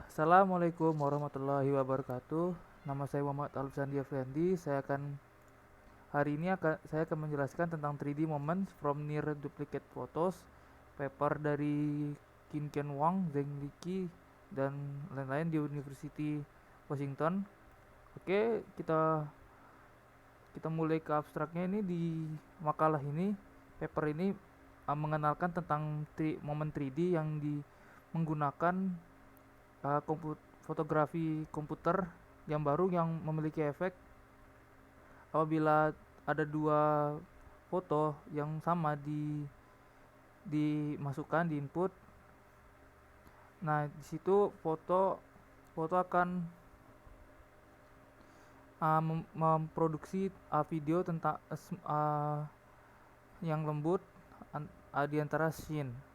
Assalamualaikum warahmatullahi wabarakatuh. Nama saya Muhammad Alfsandi Effendi. Hari ini saya akan menjelaskan tentang 3D Moments from Near Duplicate Photos, paper dari Qin Ken Wang, Zheng Liqi, dan lain-lain di University Washington. Oke, kita kita mulai ke abstraknya. Ini di makalah ini, paper ini mengenalkan tentang momen 3D yang menggunakan fotografi komputer yang baru yang memiliki efek apabila ada dua foto yang sama dimasukkan di input. Nah, di situ foto foto akan memproduksi video tentang yang lembut di antara scene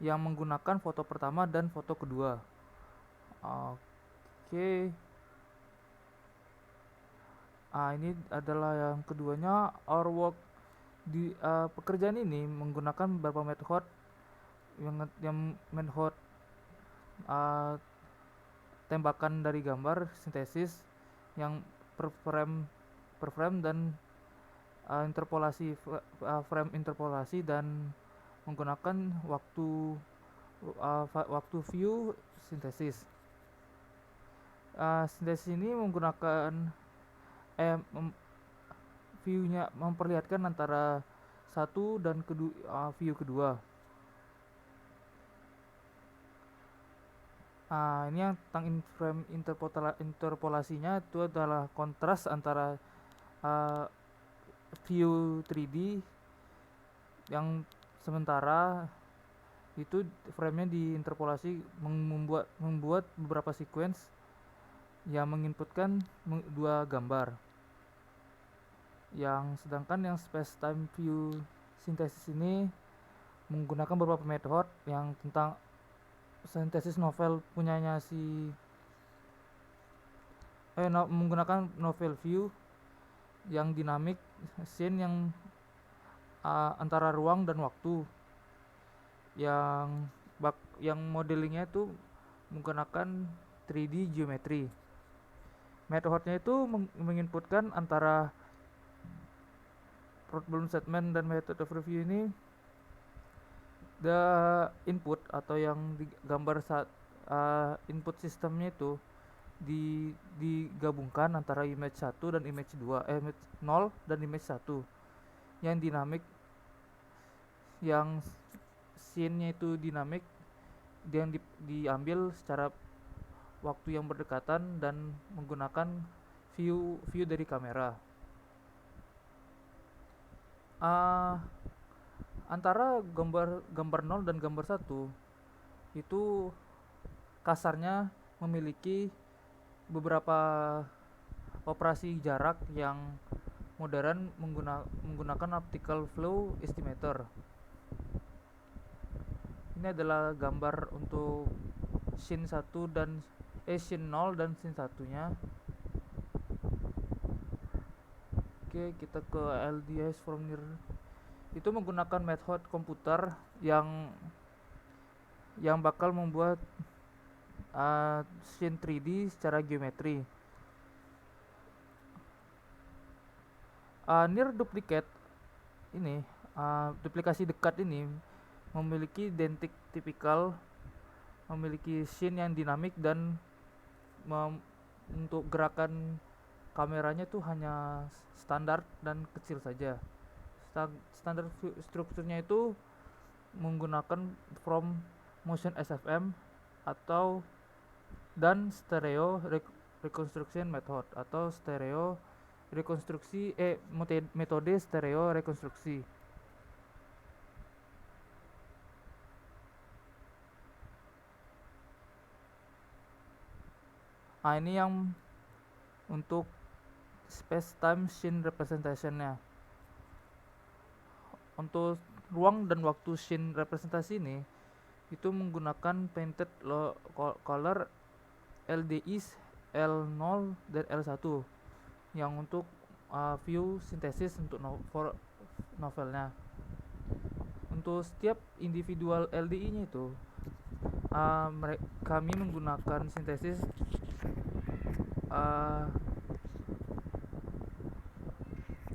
yang menggunakan foto pertama dan foto kedua. Oke. Ini adalah yang keduanya. Our work di pekerjaan ini menggunakan beberapa metode yang metode tembakan dari gambar sintesis yang per frame dan frame interpolasi dan menggunakan waktu view sintesis. Sintesis ini menggunakan view-nya memperlihatkan antara satu dan view kedua. Ini yang tentang frame interpolasinya itu adalah kontras antara view 3D yang sementara itu frame-nya diinterpolasi membuat beberapa sequence yang menginputkan dua gambar. Sedangkan yang space time view synthesis ini menggunakan beberapa metode yang tentang sintesis novel punyanya menggunakan novel view yang dinamik scene yang antara ruang dan waktu yang modelingnya itu menggunakan 3D geometry. Metodenya itu menginputkan antara problem statement dan method of review ini the input atau yang digambar saat input sistemnya itu digabungkan antara image 1 dan image 2, image 0 dan image 1 yang dinamik, yang scene-nya itu dinamik, yang diambil secara waktu yang berdekatan dan menggunakan view dari kamera. Antara gambar 0 dan gambar 1 itu kasarnya memiliki beberapa operasi jarak yang modern menggunakan optical flow estimator. Ini adalah gambar untuk scene 1 dan scene 0 dan scene 1-nya. Oke, kita ke LDS from near. Itu menggunakan metode komputer yang bakal membuat scene 3D secara geometri. Near duplicate ini, duplikasi dekat ini memiliki dentik tipikal, memiliki scene yang dinamik dan untuk gerakan kameranya tuh hanya standar dan kecil saja. Standar strukturnya itu menggunakan from motion SFM dan stereo reconstruction method atau stereo rekonstruksi metode stereo rekonstruksi. Ini yang untuk space time scene representation-nya. Untuk ruang dan waktu scene representasi ini itu menggunakan painted color LDI L0 dan L1 yang untuk view sintesis untuk novelnya. Untuk setiap individual LDI-nya itu kami menggunakan sintesis uh,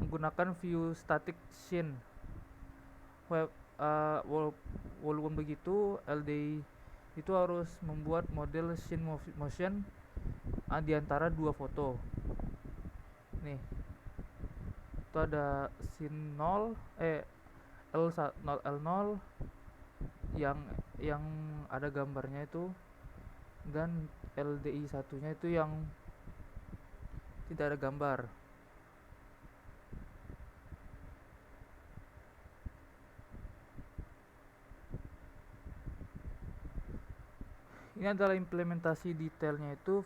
menggunakan view static scene. Walaupun begitu, LDI itu harus membuat model scene motion di antara dua foto. Nih, itu ada scene 0 L0 yang ada gambarnya itu, dan LDI satunya itu yang tidak ada gambar. Ini adalah implementasi detailnya itu.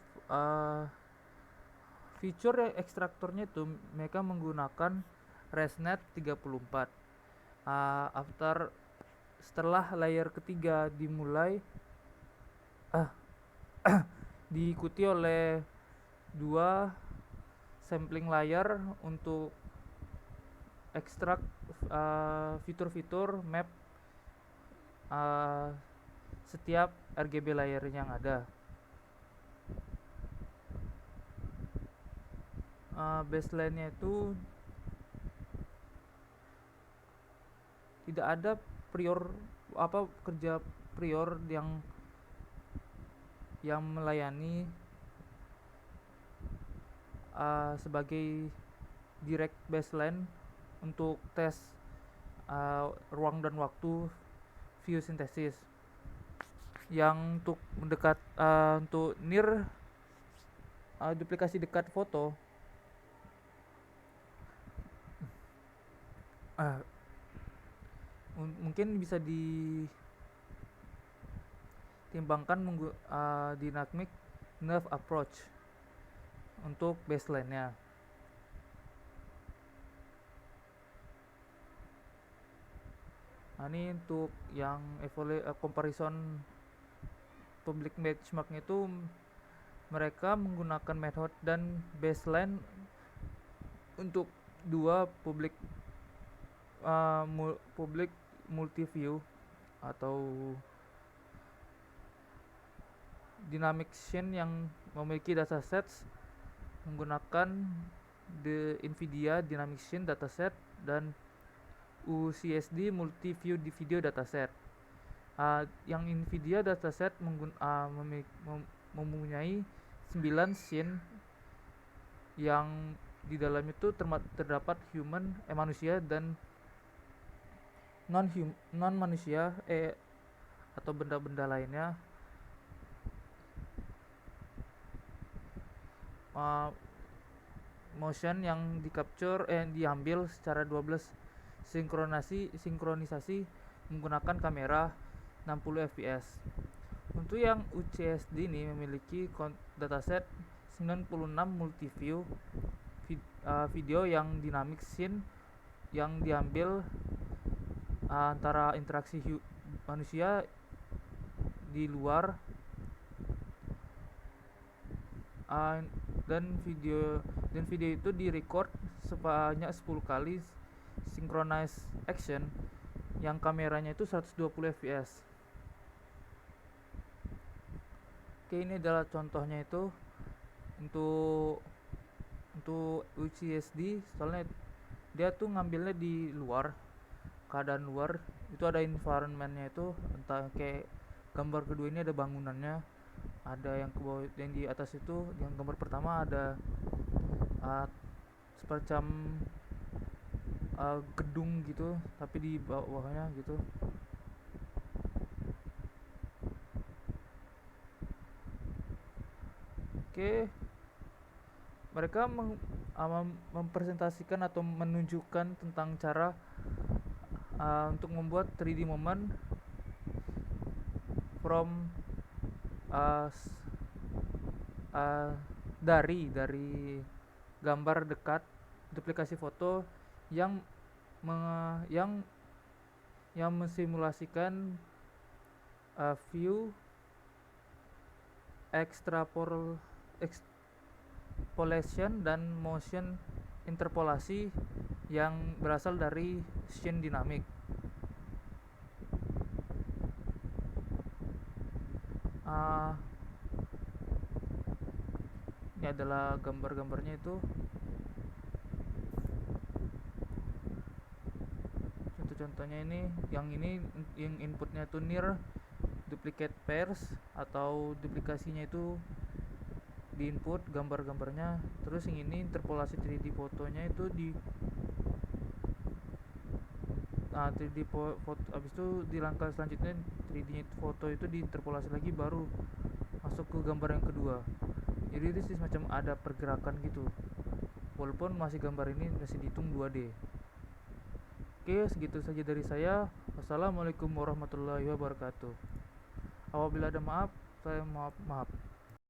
Feature ekstraktornya itu mereka menggunakan ResNet 34. Setelah layer ketiga dimulai, diikuti oleh dua sampling layer untuk ekstrak fitur-fitur map setiap RGB layer yang ada. Baseline-nya itu tidak ada kerja prior yang melayani sebagai direct baseline untuk tes ruang dan waktu view synthesis. Yang untuk untuk near duplikasi dekat foto, mungkin bisa ditimbangkan dynamic nerve approach untuk baseline-nya. Ini untuk yang comparison public benchmark itu, mereka menggunakan method dan baseline untuk dua public multi-view atau dynamic scene yang memiliki datasets menggunakan the NVIDIA Dynamic Scene dataset dan UCSD Multi-View Video dataset. Yang NVIDIA dataset mempunyai 9 scene yang di dalam itu terdapat manusia dan non manusia atau benda-benda lainnya. Motion yang diambil secara 12 sinkronisasi menggunakan kamera 60 fps. Untuk yang UCSD ini memiliki dataset 96 multi-view video yang dynamic scene yang diambil antara interaksi manusia di luar, dan video itu direcord sebanyak 10 kali synchronized action yang kameranya itu 120 fps. Oke, ini adalah contohnya itu untuk UCSD, soalnya dia tuh ngambilnya di luar, keadaan luar. Itu ada environmentnya itu, entah kayak gambar kedua ini ada bangunannya, ada yang ke bawah, yang di atas itu, yang gambar pertama ada semacam gedung gitu, tapi di bawahnya gitu. Oke, mereka mempresentasikan atau menunjukkan tentang cara untuk membuat 3D moment from dari gambar dekat duplikasi foto yang mensimulasikan view extrapolation dan motion interpolasi yang berasal dari scene dynamic. Ah, ini adalah gambar-gambarnya itu. Contoh-contohnya ini yang inputnya itu near duplicate pairs, atau duplikasinya itu di input gambar-gambarnya. Terus yang ini interpolasi 3D fotonya itu di 3D foto. Habis itu di langkah selanjutnya 3D foto itu diinterpolasi lagi, baru masuk ke gambar yang kedua. Jadi itu sih semacam ada pergerakan gitu, walaupun masih gambar ini masih dihitung 2D. Oke, segitu saja dari saya. Wassalamualaikum warahmatullahi wabarakatuh. Apabila ada maaf, saya maaf.